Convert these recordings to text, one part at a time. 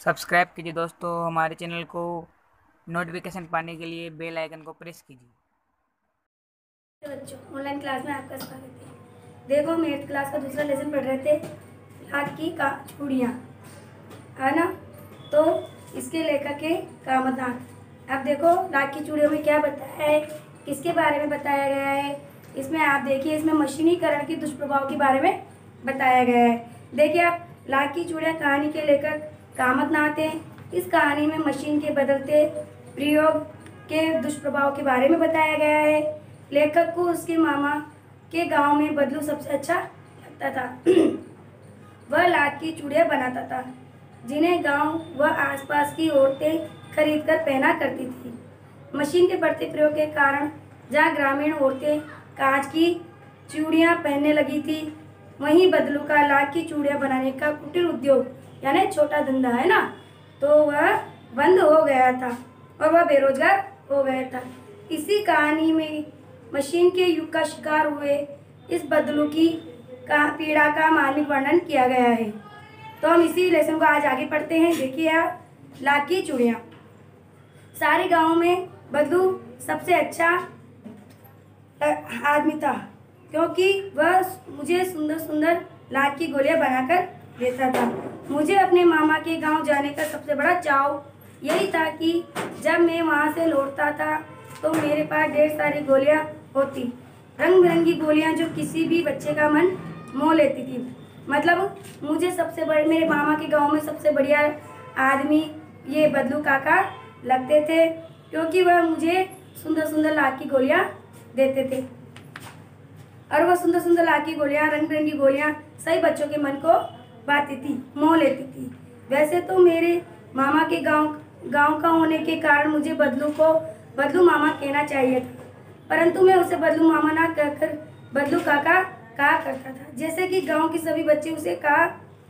Subscribe कीजिए दोस्तों हमारे चैनल को। नोटिफिकेशन पाने के लिए बेल आइकन को प्रेस कीजिए। बच्चों, ऑनलाइन क्लास में आपका स्वागत है। देखो, हम 8th क्लास का दूसरा लेसन पढ़ रहे थे, लाख की चूड़ियाँ, है ना। तो इसके लेखक है कामतनाथ। अब देखो, लाख की चूड़ियों में क्या बताया है, किसके बारे में बताया गया है। इसमें आप देखिए, इसमें मशीनीकरण के दुष्प्रभाव के बारे में बताया गया है। देखिए आप, लाख की चूड़ियाँ कहानी के लेखक कामतनाथ हैं। इस कहानी में मशीन के बदलते प्रयोग के दुष्प्रभाव के बारे में बताया गया है। लेखक को उसके मामा के गांव में बदलू सबसे अच्छा लगता था। वह लाख की चूड़ियाँ बनाता था, जिन्हें गांव व आसपास की औरतें खरीदकर पहना करती थी। मशीन के बढ़ते प्रयोग के कारण जहाँ ग्रामीण औरतें कांच की चूड़ियाँ पहनने लगी थी, वहीं बदलू का लाख की चूड़ियाँ बनाने का कुटीर उद्योग यानी छोटा धंधा है ना, तो वह बंद हो गया था और वह बेरोजगार हो गया था। इसी कहानी में मशीन के युग का शिकार हुए इस बदलू की पीड़ा का मानविक वर्णन किया गया है। तो हम इसी लेसन को आज आगे पढ़ते हैं। देखिए आप, लाख की चूड़ियाँ। सारे गांव में बदलू सबसे अच्छा आदमी था, क्योंकि वह मुझे सुंदर सुंदर लाख की गोलियां बनाकर देता था। मुझे अपने मामा के गांव जाने का सबसे बड़ा चाव यही था कि जब मैं वहां से लौटता था तो मेरे पास ढेर सारी गोलियां होती, रंग बिरंगी गोलियां जो किसी भी बच्चे का मन मोह लेती थी। मतलब मुझे सबसे बड़े, मेरे मामा के गांव में सबसे बढ़िया आदमी ये बदलू काका लगते थे, क्योंकि वह मुझे सुंदर सुंदर लाख की गोलियां देते थे। और वह सुंदर सुंदर लाख की गोलियां, रंग बिरंगी गोलियां सही बच्चों के मन को भाती थी, मोह लेती थी। वैसे तो मेरे मामा के गांव का होने के कारण मुझे बदलू को बदलू मामा कहना चाहिए था, परंतु मैं उसे बदलू मामा ना कहकर बदलू काका कहा करता था, जैसे कि गांव के सभी बच्चे उसे कहा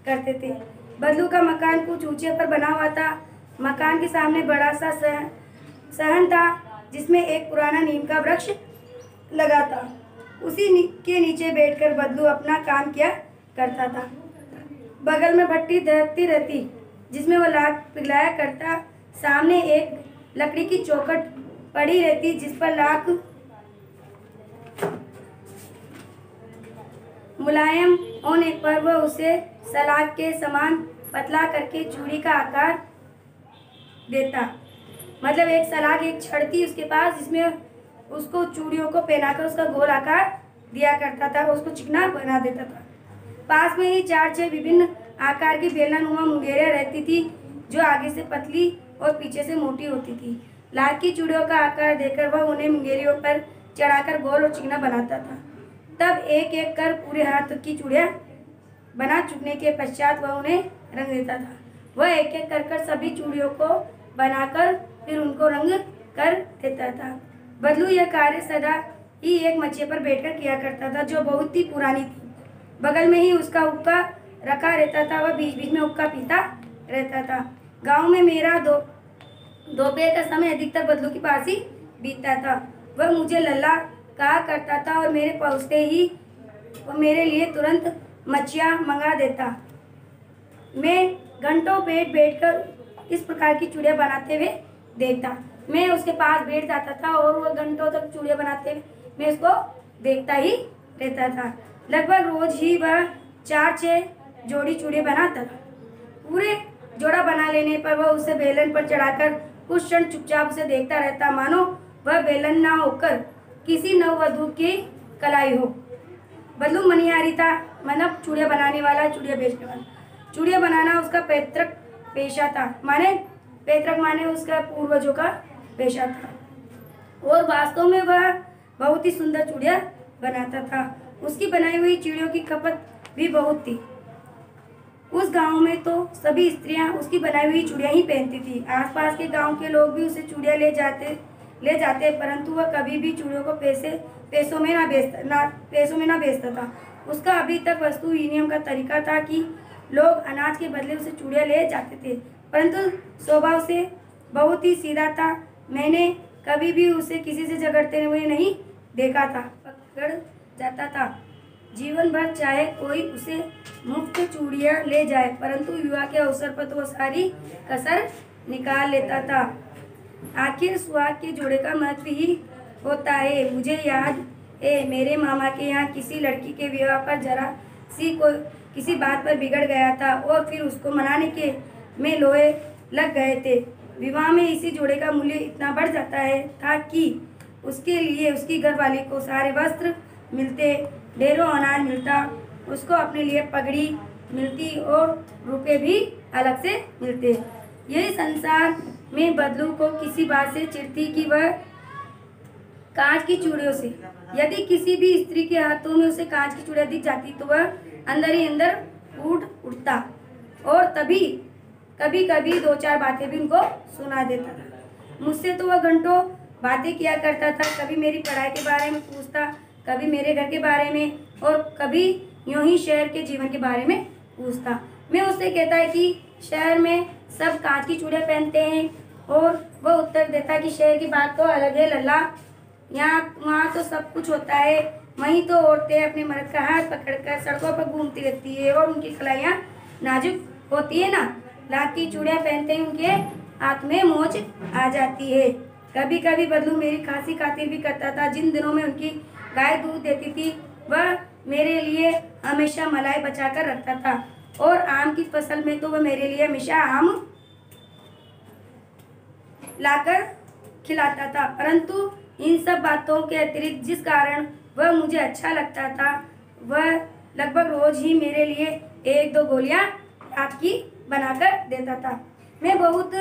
करते थे। बदलू का मकान कुछ ऊंचे पर बना हुआ था। मकान के सामने बड़ा सा सहन था, जिसमें एक पुराना नीम का वृक्ष लगा था। उसी के नीचे बैठकर बदलू अपना काम किया करता था। बगल में भट्टी दहकती रहती, जिसमें वो लाख पिघलाया करता। सामने एक लकड़ी की चौखट पड़ी रहती, जिस पर लाख मुलायम होने पर वह उसे सलाख के समान पतला करके चूड़ी का आकार देता। मतलब एक सलाख, एक छड़ थी उसके पास, जिसमें उसको चूड़ियों को पहनाकर उसका गोल आकार दिया करता था, उसको चिकना बना देता था। पास में ही 4-6 विभिन्न आकार की बेलनानुमा मुंगेरियां रहती थी, जो आगे से पतली और पीछे से मोटी होती थी। लाख की चूड़ियों का आकार देकर वह उन्हें मुंगेरियों पर चढ़ाकर गोल और चिकना बनाता था। तब एक एक कर पूरे हाथ की चूड़ियाँ बना चुकने के पश्चात वह उन्हें रंग देता था। वह एक एक कर सभी चूड़ियों को बनाकर फिर उनको रंग कर देता था। बदलू यह कार्य सदा ही एक मचिया पर बैठकर किया करता था, जो बहुत ही पुरानी थी। बगल में ही उसका हुक्का रखा रहता था, वह बीच बीच में हुक्का पीता रहता था। गांव में मेरा दोपहर का समय अधिकतर बदलू के पास ही बीतता था। वह मुझे लल्ला कहा करता था और मेरे पहुंचते ही वह मेरे लिए तुरंत मच्छियाँ मंगा देता। मैं घंटों बैठकर इस प्रकार की चूड़ियाँ बनाते हुए देखता। मैं उसके पास बैठ जाता था और वह घंटों तक चूड़ियाँ बनाते हुए मैं उसको देखता ही रहता था। लगभग रोज ही वह 4-6 जोड़ी चूड़ियाँ बनाता था। पूरे जोड़ा बना लेने पर वह उसे बेलन पर चढ़ाकर कुछ क्षण चुपचाप उसे देखता रहता, मानो वह बेलन ना होकर किसी नववधू की कलाई हो। बदलू मनिहारी था, मतलब चूड़ियाँ बनाने वाला, चूड़ियाँ बेचने वाला। चूड़ियाँ बनाना उसका पैतृक पेशा था, पैतृक माने उसका पूर्वजों का पेशा था। और वास्तव में वह बहुत ही सुंदर चूड़ियाँ बनाता था। उसकी बनाई हुई चूड़ियों की खपत भी बहुत थी। उस गांव में तो सभी स्त्रियां उसकी बनाई हुई चूड़ियाँ ही पहनती थी। आसपास के गांव के लोग भी उसे चूड़ियाँ ले जाते, परंतु वह कभी भी चूड़ियों को पैसों में ना बेचता था। उसका अभी तक वस्तु विनिमय का तरीका था कि लोग अनाज के बदले उसे चूड़ियाँ ले जाते थे, परंतु स्वभाव से बहुत ही सीधा था। मैंने कभी भी उसे किसी से झगड़ते हुए नहीं देखा था। पकड़ जाता था जीवन भर चाहे कोई उसे मुफ्त चूड़ियाँ ले जाए, परंतु विवाह के अवसर पर तो वह सारी कसर निकाल लेता था। आखिर सुहाग के जोड़े का महत्व ही होता है। मुझे याद है, मेरे मामा के यहाँ किसी लड़की के विवाह पर जरा सी को किसी बात पर बिगड़ गया था और फिर उसको मनाने के में लोहे लग गए थे। विवाह में इसी जोड़े का मूल्य इतना बढ़ जाता है था कि उसके लिए उसकी घरवाली को सारे वस्त्र मिलते, ढेरों अनाज मिलता, उसको अपने लिए पगड़ी मिलती और रुपए भी अलग से मिलते। यही संसार में बदलू को किसी बात से चिढ़ती कि वह कांच की चूड़ियों से, यदि किसी भी स्त्री के हाथों में उसे कांच की चूड़ियां दिख जाती तो वह अंदर ही अंदर फूट उठता और तभी कभी कभी दो चार बातें भी उनको सुना देता था। मुझसे तो वह घंटों बातें किया करता था, कभी मेरी पढ़ाई के बारे में पूछता, कभी मेरे घर के बारे में और कभी यूं ही शहर के जीवन के बारे में पूछता। मैं उससे कहता है कि शहर में सब कांच की चूड़ियां पहनते हैं और वह उत्तर देता कि शहर की बात तो अलग है लल्ला, यहाँ वहाँ तो सब कुछ होता है, वहीं तो औरतें अपने मर्द का हाथ पकड़कर सड़कों पर घूमती रहती है और उनकी कलाइयाँ नाजुक होती है ना, लाख की चूड़ियाँ पहनते हैं उनके हाथ में मोच आ जाती है। कभी कभी बदलू मेरी खांसी खातिर भी करता था। जिन दिनों में उनकी गाय दूध देती थी वह मेरे लिए हमेशा मलाई बचा कर रखता था और आम की फसल में तो वह मेरे लिए हमेशा आम लाकर खिलाता था। परंतु इन सब बातों के अतिरिक्त जिस कारण वह मुझे अच्छा लगता था, वह लगभग रोज ही मेरे लिए एक दो गोलियां आपकी बनाकर देता था। मैं बहुत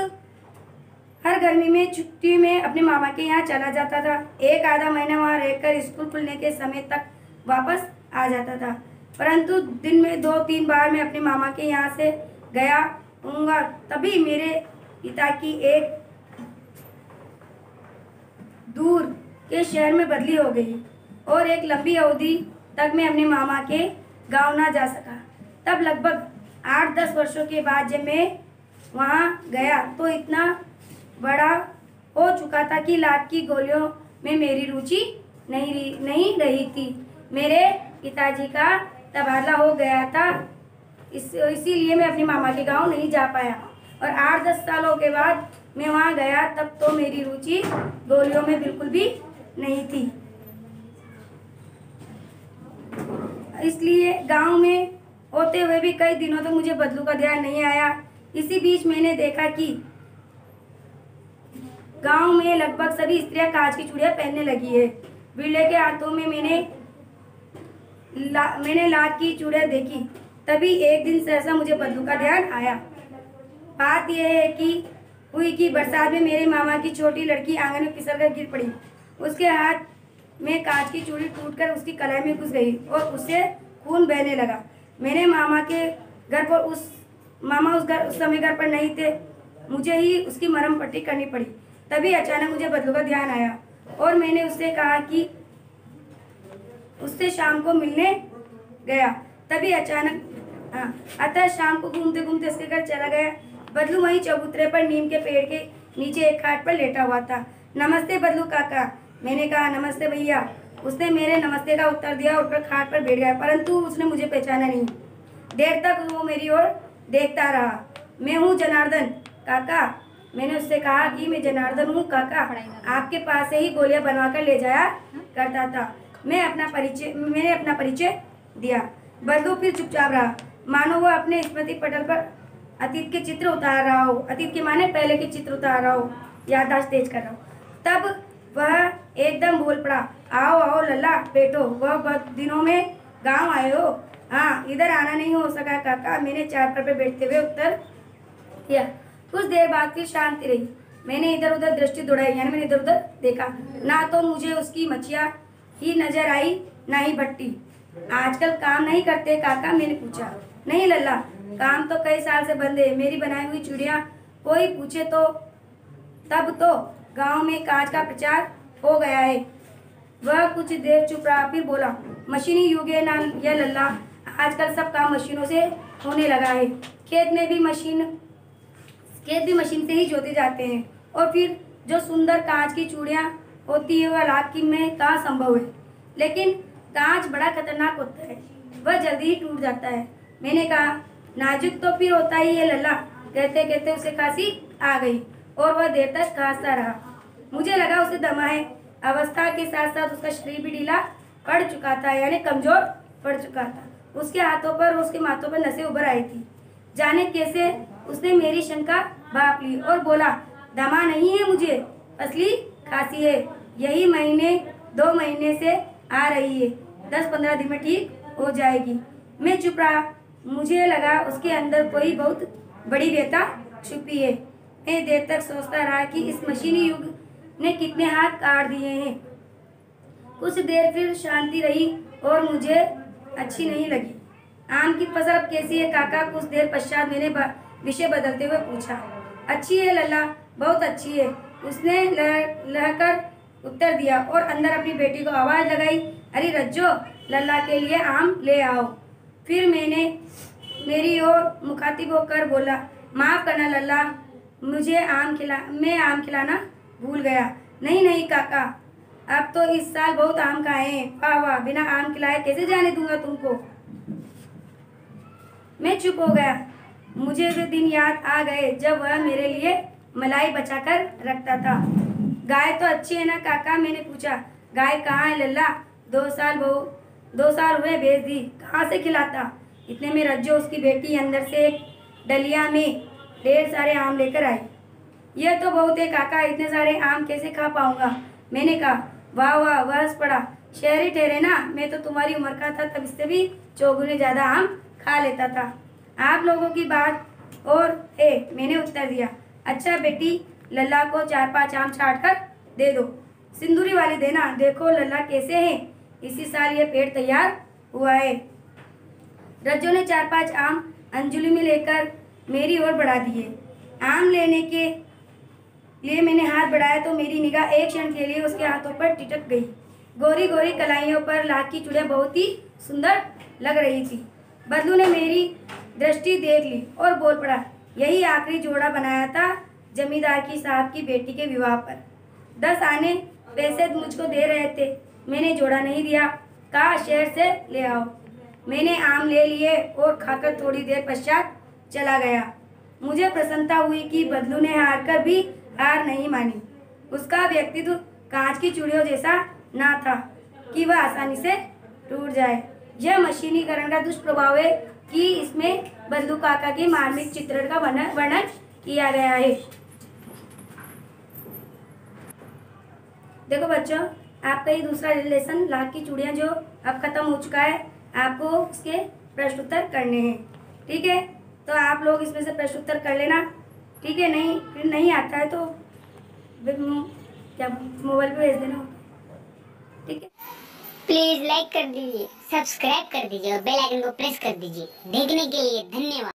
हर गर्मी में छुट्टी में अपने मामा के यहाँ चला जाता था। एक आधा महीना वहाँ रहकर स्कूल खुलने के समय तक वापस आ जाता था। परंतु दिन में 2-3 बार मैं अपने मामा के यहाँ से गया हूँगा। तभी मेरे पिता की एक दूर के शहर में बदली हो गई और एक लंबी अवधि तक मैं अपने मामा के गांव ना जा सका। तब लगभग 8-10 वर्षों के बाद जब मैं वहाँ गया तो इतना बड़ा हो चुका था कि लाख की गोलियों में मेरी रुचि नहीं रही थी। मेरे पिताजी का तबादला हो गया था, इसीलिए मैं अपने मामा के गांव नहीं जा पाया और 8-10 सालों के बाद मैं वहाँ गया तब तो मेरी रुचि गोलियों में बिल्कुल भी नहीं थी। इसलिए गांव में होते हुए भी कई दिनों तक मुझे बदलू का ध्यान नहीं आया। इसी बीच मैंने देखा कि गांव में लगभग सभी स्त्रियां कांच की चूड़ियां पहनने लगी है। बिरले के हाथों में मैंने लाख की चूड़ियां देखी। तभी एक दिन सहसा मुझे बदलू का ध्यान आया। बात यह है कि बरसात में मेरे मामा की छोटी लड़की आंगन में फिसलकर गिर पड़ी। उसके हाथ में कांच की चूड़ी टूटकर उसकी कलाई में घुस गई और उससे खून बहने लगा। मेरे मामा के घर पर उस समय घर पर नहीं थे, मुझे ही उसकी मरहम पट्टी करनी पड़ी। तभी अचानक मुझे बदलू का ध्यान आया और मैंने उससे कहा कि उससे शाम को मिलने गया। तभी अतः शाम को घूमते घूमते उसके घर चला गया। बदलू वहीं चबूतरे पर नीम के पेड़ के नीचे एक खाट पर लेटा हुआ था। नमस्ते बदलू काका, मैंने कहा। नमस्ते भैया। उसने मेरे नमस्ते का उत्तर दिया और खाट पर बैठ गया, परंतु उसने मुझे पहचाना नहीं। देर तक वो मेरी ओर देखता रहा। मैं हूँ जनार्दन काका, मैंने उससे कहा कि मैं जनार्दन हूँ काका, आपके पास से ही गोलियां बनवाकर ले जाया करता था। मैंने अपना परिचय दिया। बदलू फिर चुपचाप रहा, मानो वो अपने स्मृति पटल पर अतीत के चित्र उतार रहा हो। अतीत के माने पहले के चित्र उतार रहा हो, याददाश्त तेज कर रहा हो। तब वह एकदम बोल पड़ा, आओ आओ लल्ला बैठो, वह बहुत दिनों में गांव आए हो? हाँ, इधर आना नहीं हो सका काका, मैंने चारपाई पर बैठते हुए उत्तर दिया। कुछ देर बाद फिर शांति रही। मैंने इधर उधर दृष्टि दौड़ाई, यानी मैंने इधर उधर देखा। ना तो मुझे उसकी मच्छिया ही नजर आई, ना ही भट्टी। आजकल काम नहीं करते काका, मैंने पूछा। नहीं लल्ला, काम तो कई साल से बंद है। मेरी बनाई हुई चूड़ियाँ कोई पूछे तो तब तो गांव में कांच का प्रचार हो गया है। वह कुछ देर चुप रहा, फिर बोला, मशीनी युग है ना यह लल्ला, आजकल सब काम मशीनों से होने लगा है। खेत भी मशीन से ही जोते जाते हैं और फिर जो सुंदर कांच की चूड़ियाँ होती है वह लाख की में कहाँ संभव है। लेकिन कांच बड़ा खतरनाक होता है। वह जल्दी ही टूट जाता है। मैंने कहा, नाजुक तो फिर होता ही है लल्ला। कहते कहते उसे खांसी आ गई और वह देर तक खांसता रहा। मुझे लगा उसे दमा है। अवस्था के साथ साथ उसका शरीर भी ढीला पड़ चुका था, यानी कमजोर पड़ चुका था। उसके हाथों पर, उसके माथों पर नसें उभर आई थी। जाने कैसे उसने मेरी शंका भाप ली और बोला, दमा नहीं है मुझे, असली खांसी है। यही 2 महीने से आ रही है। 10-15 दिन में ठीक हो जाएगी। मैं चुप रहा। मुझे लगा उसके अंदर कोई बहुत बड़ी व्यथा छुपी है। मैं देर तक सोचता रहा कि इस मशीनी युग ने कितने हाथ काट दिए हैं। कुछ देर फिर शांति रही और मुझे अच्छी नहीं लगी। आम की फसल अब कैसी है काका? कुछ देर पश्चात मैंने विषय बदलते हुए पूछा। अच्छी है लल्ला, बहुत अच्छी है, उसने लहकर उत्तर दिया और अंदर अपनी बेटी को आवाज लगाई, अरे रज्जो, लल्ला के लिए आम ले आओ। फिर मैंने मेरी ओर मुखातिब होकर बोला, माफ करना लल्ला, मैं आम खिलाना भूल गया। नहीं नहीं काका, अब तो इस साल बहुत आम खाए हैं। वाह वाह, बिना आम खिलाए कैसे जाने दूंगा तुमको। मैं चुप हो गया। मुझे वे दिन याद आ गए जब वह मेरे लिए मलाई बचाकर रखता था। गाय तो अच्छी है ना काका? मैंने पूछा। गाय कहाँ है लल्ला? 2 साल हुए बेच दी। कहाँ से खिलाता? इतने में रज्जो, उसकी बेटी, अंदर से एक डलिया में ढेर सारे आम लेकर आई। यह तो बहुत है काका, इतने सारे आम कैसे खा पाऊंगा? मैंने कहा। वाह वाह, वह हंस पड़ा। शहरी ठहरे ना, मैं तो तुम्हारी उम्र का था तब इससे भी चौगुने ज्यादा आम खा लेता था। आप लोगों की बात और है, मैंने उत्तर दिया। अच्छा बेटी, लल्ला को 4-5 आम छाट कर दे दो। सिंदूरी वाली देना। देखो लल्ला कैसे हैं, इसी साल ये पेड़ तैयार हुआ है। रज्जो ने 4-5 आम अंजुली में लेकर मेरी ओर बढ़ा दिए। आम लेने के लिए मैंने हाथ बढ़ाया तो मेरी निगाह एक क्षण के लिए उसके हाथों पर टिटक गई। गोरी गोरी कलाइयों पर लाख की चूड़ियां बहुत ही सुंदर लग रही थी। बदलू ने मेरी दृष्टि देख ली और बोल पड़ा, यही आखिरी जोड़ा बनाया था जमींदार की साहब की बेटी के विवाह पर। 10 आने पैसे मुझको दे रहे थे, मैंने जोड़ा नहीं दिया। कहा शहर से ले आओ। मैंने आम ले लिए और खाकर थोड़ी देर पश्चात चला गया। मुझे प्रसन्नता हुई कि बदलू ने हार कर भी हार नहीं मानी। उसका व्यक्तित्व कांच की चूड़ियों जैसा ना था कि वह आसानी से टूट जाए। यह मशीनीकरण का दुष्प्रभाव है कि इसमें बदलू काका के मार्मिक चित्रण का वर्णन किया गया है। देखो बच्चों, आपका ये दूसरा लेसन लाख की चूड़ियां जो अब खत्म हो चुका है, आपको उसके प्रश्न उत्तर करने हैं। ठीक है, तो आप लोग इसमें से प्रश्न उत्तर कर लेना। ठीक है, नहीं फिर नहीं आता है तो क्या मोबाइल पे भेज देना। ठीक है, प्लीज लाइक कर दीजिए, सब्सक्राइब कर दीजिए और बेल आइकन को प्रेस कर दीजिए। देखने के लिए धन्यवाद।